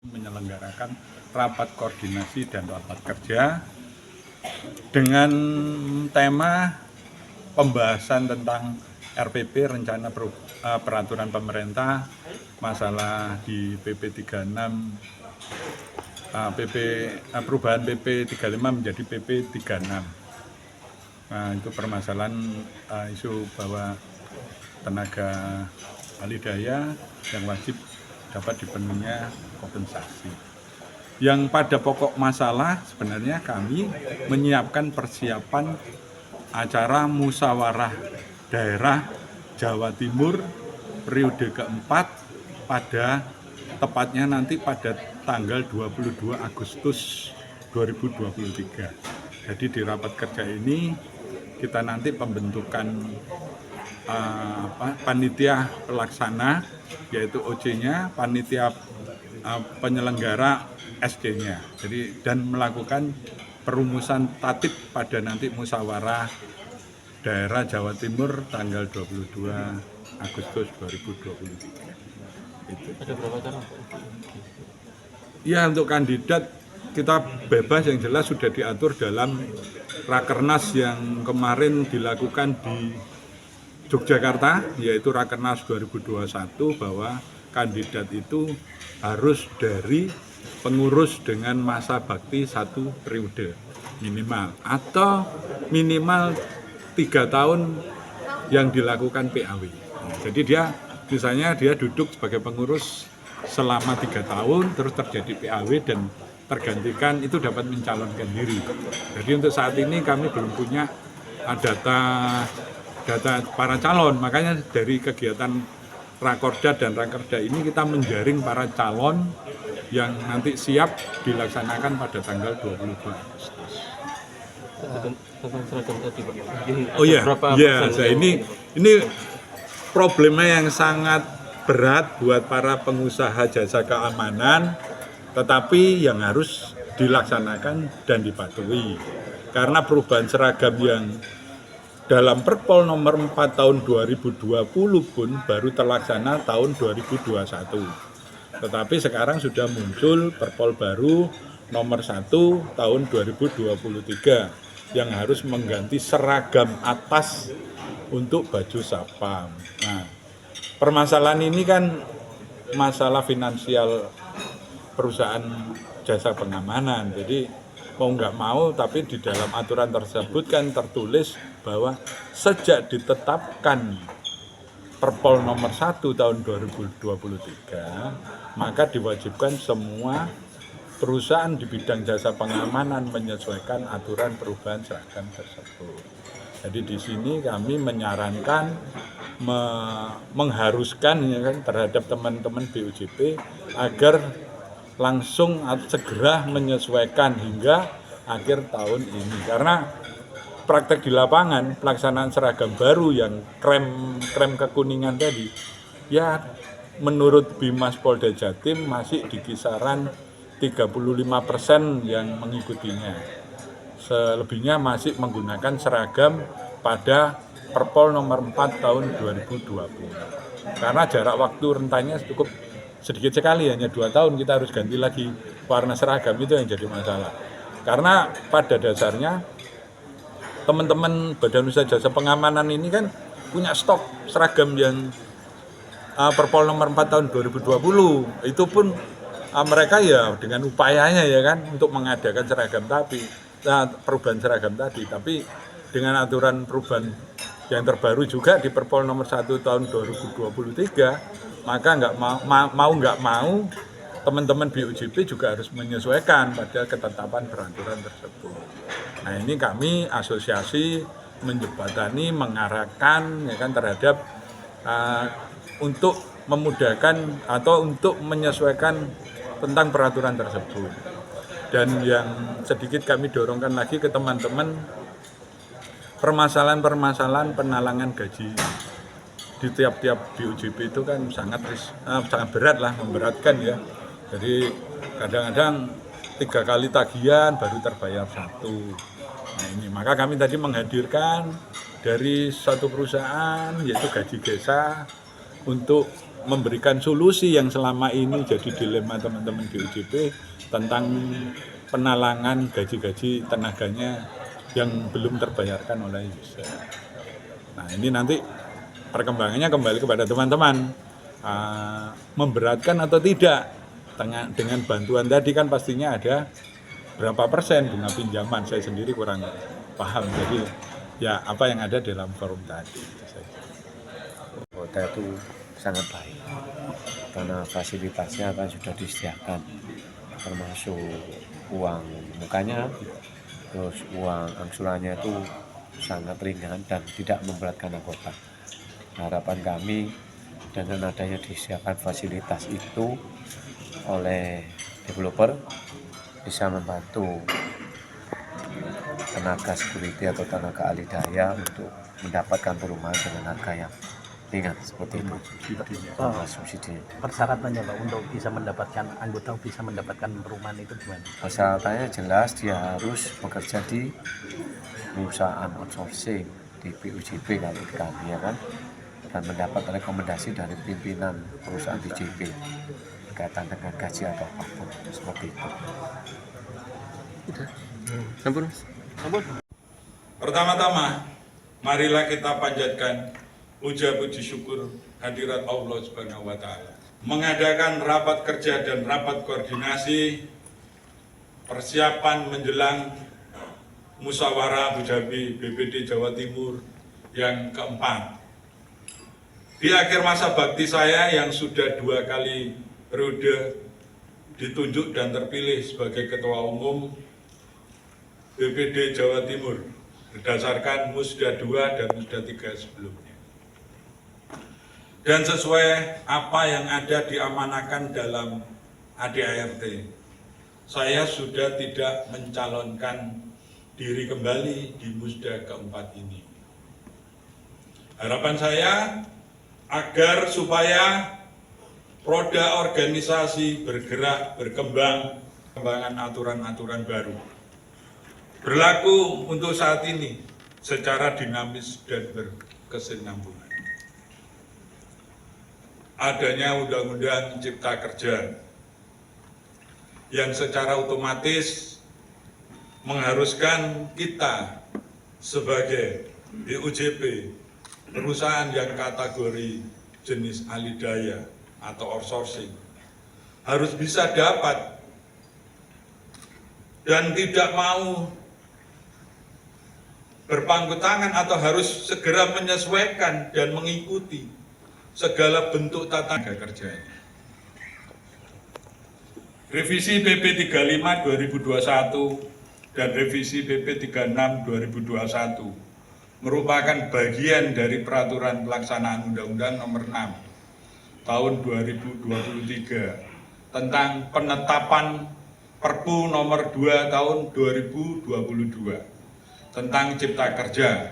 menyelenggarakan rapat koordinasi dan rapat kerja dengan tema pembahasan tentang RPP, rencana peraturan pemerintah, masalah di PP 36, perubahan PP 35 menjadi PP 36. Nah, itu permasalahan isu bahwa tenaga ahli daya yang wajib dapat dipenuhinya kompensasi. Yang pada pokok masalah sebenarnya kami menyiapkan persiapan acara musyawarah daerah Jawa Timur periode keempat pada tepatnya nanti pada tanggal 22 Agustus 2023. Jadi di rapat kerja ini kita nanti pembentukan panitia pelaksana yaitu OC-nya, panitia penyelenggara SD-nya. Jadi dan melakukan perumusan tatib pada nanti musyawarah daerah Jawa Timur tanggal 22 Agustus 2023. Itu. Ada berapa cara? Ya, untuk kandidat kita bebas, yang jelas sudah diatur dalam Rakernas yang kemarin dilakukan di Yogyakarta, yaitu Rakernas 2021, bahwa kandidat itu harus dari pengurus dengan masa bakti 1 periode minimal, atau minimal 3 tahun yang dilakukan PAW. Jadi misalnya dia duduk sebagai pengurus selama 3 tahun, terus terjadi PAW dan tergantikan, itu dapat mencalonkan diri. Jadi untuk saat ini kami belum punya data para calon, makanya dari kegiatan Rakorda dan Rakerda ini kita menjaring para calon yang nanti siap dilaksanakan pada tanggal 22 Agustus. Tentang seragam tadi, Pak. Oh iya, ini problemnya yang sangat berat buat para pengusaha jasa keamanan, tetapi yang harus dilaksanakan dan dipatuhi. Karena perubahan seragam yang dalam Perpol nomor 4 tahun 2020 pun baru terlaksana tahun 2021. Tetapi sekarang sudah muncul Perpol baru nomor 1 tahun 2023 yang harus mengganti seragam atas untuk baju satpam. Nah, permasalahan ini kan masalah finansial perusahaan jasa pengamanan. Jadi mau nggak mau, tapi di dalam aturan tersebut kan tertulis bahwa sejak ditetapkan Perpol nomor 1 tahun 2023, maka diwajibkan semua perusahaan di bidang jasa pengamanan menyesuaikan aturan perubahan seragam tersebut. Jadi di sini kami menyarankan mengharuskan ya kan, terhadap teman-teman BUJP agar langsung segera menyesuaikan hingga akhir tahun ini, karena praktek di lapangan pelaksanaan seragam baru yang krem kekuningan tadi ya menurut Bimas Polda Jatim masih di kisaran 35% yang mengikutinya, selebihnya masih menggunakan seragam pada Perpol nomor 4 tahun 2020 karena jarak waktu rentannya cukup sedikit sekali, hanya 2 tahun kita harus ganti lagi warna seragam. Itu yang jadi masalah, karena pada dasarnya teman-teman Badan Usaha Jasa Pengamanan ini kan punya stok seragam yang Perpol nomor 4 tahun 2020 itu pun mereka ya dengan upayanya ya kan untuk mengadakan seragam perubahan seragam tadi, tapi dengan aturan perubahan yang terbaru juga di Perpol nomor 1 tahun 2023, maka nggak mau teman-teman BUJP juga harus menyesuaikan pada ketetapan peraturan tersebut. Nah, ini kami asosiasi menjembatani, mengarahkan ya kan terhadap untuk memudahkan atau untuk menyesuaikan tentang peraturan tersebut. Dan yang sedikit kami dorongkan lagi ke teman-teman, permasalahan penalangan gaji di tiap-tiap BUJP itu kan sangat berat lah, memberatkan ya. Jadi kadang-kadang 3 kali tagihan baru terbayar 1. Nah ini, maka kami tadi menghadirkan dari satu perusahaan yaitu Gaji Gesa untuk memberikan solusi yang selama ini jadi dilema teman-teman di UJP tentang penalangan gaji-gaji tenaganya yang belum terbayarkan oleh user. Nah ini nanti perkembangannya kembali kepada teman-teman, memberatkan atau tidak dengan bantuan tadi kan pastinya ada berapa persen bunga pinjaman, saya sendiri kurang paham, jadi ya apa yang ada dalam forum tadi. Hotel itu sangat baik karena fasilitasnya kan sudah disediakan, termasuk uang mukanya, terus uang angsurannya itu sangat ringan dan tidak memberatkan anggota. Harapan kami dengan adanya disediakan fasilitas itu oleh developer bisa membantu tenaga security atau tenaga ahli daya untuk mendapatkan perumahan dengan harga yang ringan seperti itu. Subsidi. Persyaratannya Pak untuk bisa mendapatkan anggota bisa mendapatkan perumahan itu gimana? Persyaratannya jelas dia harus bekerja di perusahaan outsourcing di PUJP kalau di kami ya kan, dan mendapat rekomendasi dari pimpinan perusahaan PUJP berkaitan dengan gaji atau apapun seperti itu. Ampun. Pertama-tama, marilah kita panjatkan puja puji syukur hadirat Allah Subhanahu wa Ta'ala. Mengadakan rapat kerja dan rapat koordinasi persiapan menjelang musyawarah Abu Dhabi BPD Jawa Timur yang keempat. Di akhir masa bakti saya yang sudah 2 kali periode ditunjuk dan terpilih sebagai Ketua Umum BPD Jawa Timur berdasarkan Musda 2 dan Musda 3 sebelumnya. Dan sesuai apa yang ada diamanahkan dalam ADART, saya sudah tidak mencalonkan diri kembali di Musda keempat ini. Harapan saya agar supaya roda organisasi bergerak, berkembang, pengembangan aturan-aturan baru berlaku untuk saat ini secara dinamis dan berkesinambungan. Adanya Undang-Undang Cipta Kerja yang secara otomatis mengharuskan kita sebagai BUJP, perusahaan yang kategori jenis ahli daya atau outsourcing, harus bisa dapat dan tidak mau berpangku tangan atau harus segera menyesuaikan dan mengikuti segala bentuk tata kerjanya. Revisi PP 35 2021 dan revisi PP 36 2021 merupakan bagian dari peraturan pelaksanaan Undang-Undang Nomor 6 Tahun 2023 tentang penetapan Perpu Nomor 2 Tahun 2022 tentang Cipta Kerja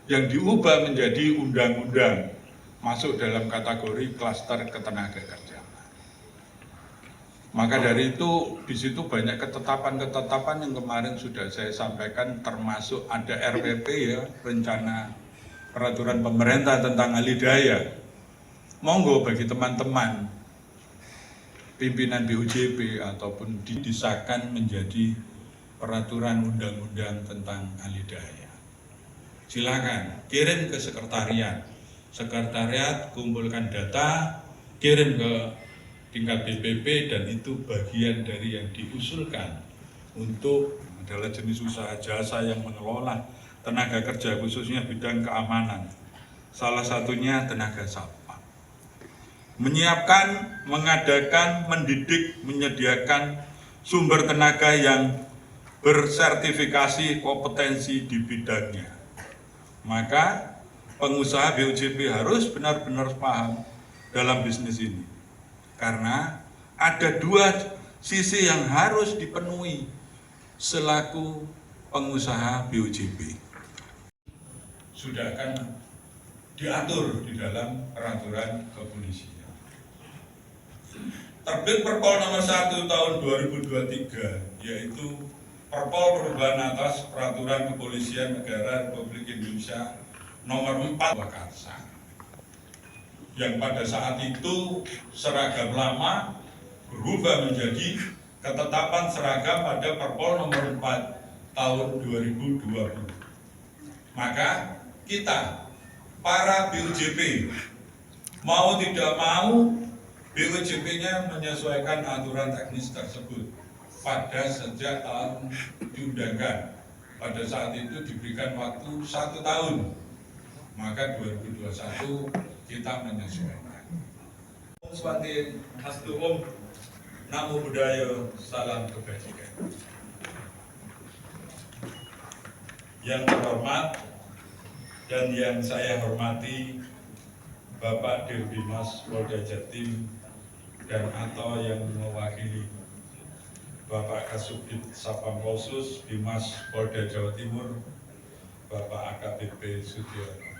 yang diubah menjadi undang-undang masuk dalam kategori klaster ketenagakerjaan. Maka dari itu di situ banyak ketetapan-ketetapan yang kemarin sudah saya sampaikan, termasuk ada RPP ya, rencana peraturan pemerintah tentang ahli daya. Monggo bagi teman-teman pimpinan BUJP ataupun disahkan menjadi peraturan undang-undang tentang ahli daya. Silakan kirim ke sekretariat. Sekretariat kumpulkan data, kirim ke tingkat BPP dan itu bagian dari yang diusulkan untuk adalah jenis usaha jasa yang mengelola tenaga kerja khususnya bidang keamanan. Salah satunya tenaga satpam. Menyiapkan, mengadakan, mendidik, menyediakan sumber tenaga yang bersertifikasi kompetensi di bidangnya. Maka pengusaha BUJP harus benar-benar paham dalam bisnis ini. Karena ada 2 sisi yang harus dipenuhi selaku pengusaha BUJP. Sudah akan diatur di dalam peraturan kepolisian. Terbit Perpol Nomor 1 Tahun 2023, yaitu Perpol Perubahan atas Peraturan Kepolisian Negara Republik Indonesia Nomor 4 Wakarsa. yang pada saat itu seragam lama berubah menjadi ketetapan seragam pada Perpol nomor 4 tahun 2020. Maka kita, para BUJP, mau tidak mau BUJP-nya menyesuaikan aturan teknis tersebut pada sejak tahun diundangkan. Pada saat itu diberikan waktu 1 tahun, maka 2021 kita menyesuaikan. Swanti Hastu Namo Buddhaya, salam kebajikan. Yang terhormat dan yang saya hormati Bapak Dirbimas Polda Jatim dan atau yang mewakili Bapak Kasubdit Sapam Polsus Bimas Polda Jawa Timur, Bapak AKBP Sudiono.